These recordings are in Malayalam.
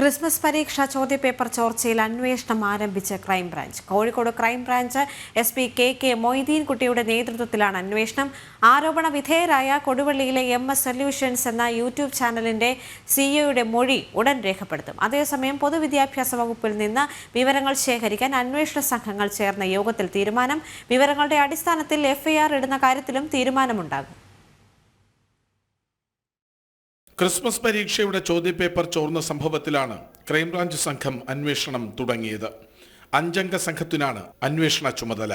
ക്രിസ്മസ് പരീക്ഷാ ചോദ്യപേപ്പർ ചോർച്ചയിൽ അന്വേഷണം ആരംഭിച്ച് crime branch. Kozhikode crime branch SP K മൊയ്തീൻകുട്ടിയുടെ നേതൃത്വത്തിലാണ് അന്വേഷണം. ആരോപണ വിധേയരായ കൊടുവള്ളിയിലെ MS സൊല്യൂഷൻസ് എന്ന യൂട്യൂബ് ചാനലിന്റെ സിഇഒയുടെ മൊഴി ഉടൻ രേഖപ്പെടുത്തും. അതേസമയം പൊതുവിദ്യാഭ്യാസ വകുപ്പിൽ നിന്ന് വിവരങ്ങൾ ശേഖരിക്കാൻ അന്വേഷണ സംഘങ്ങൾ ചേർന്ന യോഗത്തിൽ തീരുമാനം. വിവരങ്ങളുടെ അടിസ്ഥാനത്തിൽ FIR ഇടുന്ന കാര്യത്തിലും തീരുമാനമുണ്ടാകും. ക്രിസ്മസ് പരീക്ഷയുടെ ചോദ്യപേപ്പർ ചോർന്ന സംഭവത്തിലാണ് ക്രൈംബ്രാഞ്ച് സംഘം അന്വേഷണം തുടങ്ങിയത്. 5 അംഗ സംഘത്തിനാണ് അന്വേഷണ ചുമതല.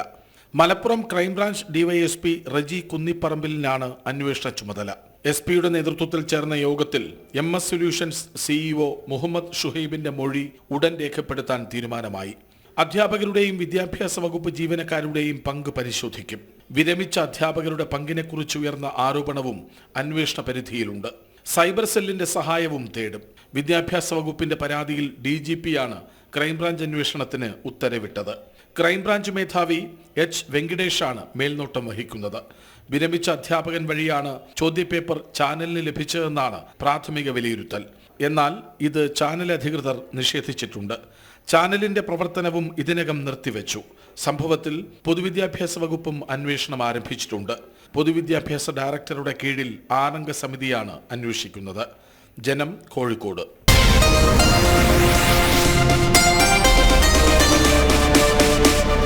മലപ്പുറം ക്രൈംബ്രാഞ്ച് DYSP റജി കുന്നിപ്പറമ്പിലിനാണ് അന്വേഷണ ചുമതല. SP-യുടെ നേതൃത്വത്തിൽ ചേർന്ന യോഗത്തിൽ MS സൊല്യൂഷൻസ് CEO മുഹമ്മദ് ഷുഹൈബിന്റെ മൊഴി ഉടൻ രേഖപ്പെടുത്താൻ തീരുമാനമായി. അധ്യാപകരുടെയും വിദ്യാഭ്യാസ വകുപ്പ് ജീവനക്കാരുടെയും പങ്ക് പരിശോധിക്കും. വിരമിച്ച അധ്യാപകരുടെ പങ്കിനെക്കുറിച്ച് ഉയർന്ന ആരോപണവും അന്വേഷണ പരിധിയിലുണ്ട്. സൈബർ സെല്ലിന്റെ സഹായവും തേടും. വിദ്യാഭ്യാസ വകുപ്പിന്റെ പരാതിയിൽ DGP-യാണ് ക്രൈംബ്രാഞ്ച് അന്വേഷണത്തിന് ഉത്തരവിട്ടത്. ക്രൈംബ്രാഞ്ച് മേധാവി H വെങ്കിടേഷാണ് മേൽനോട്ടം വഹിക്കുന്നത്. വിരമിച്ച അധ്യാപകൻ വഴിയാണ് ചോദ്യപേപ്പർ ചാനലിന് ലഭിച്ചതെന്നാണ് പ്രാഥമിക വിലയിരുത്തൽ. എന്നാൽ ഇത് ചാനൽ അധികൃതർ നിഷേധിച്ചിട്ടുണ്ട്. ചാനലിന്റെ പ്രവർത്തനവും ഇതിനകം നിർത്തിവെച്ചു. സംഭവത്തിൽ പൊതുവിദ്യാഭ്യാസ വകുപ്പും അന്വേഷണം ആരംഭിച്ചിട്ടുണ്ട്. പൊതുവിദ്യാഭ്യാസ ഡയറക്ടറുടെ കീഴിൽ 6 അംഗ സമിതിയാണ് അന്വേഷിക്കുന്നത്. ജനം, കോഴിക്കോട്.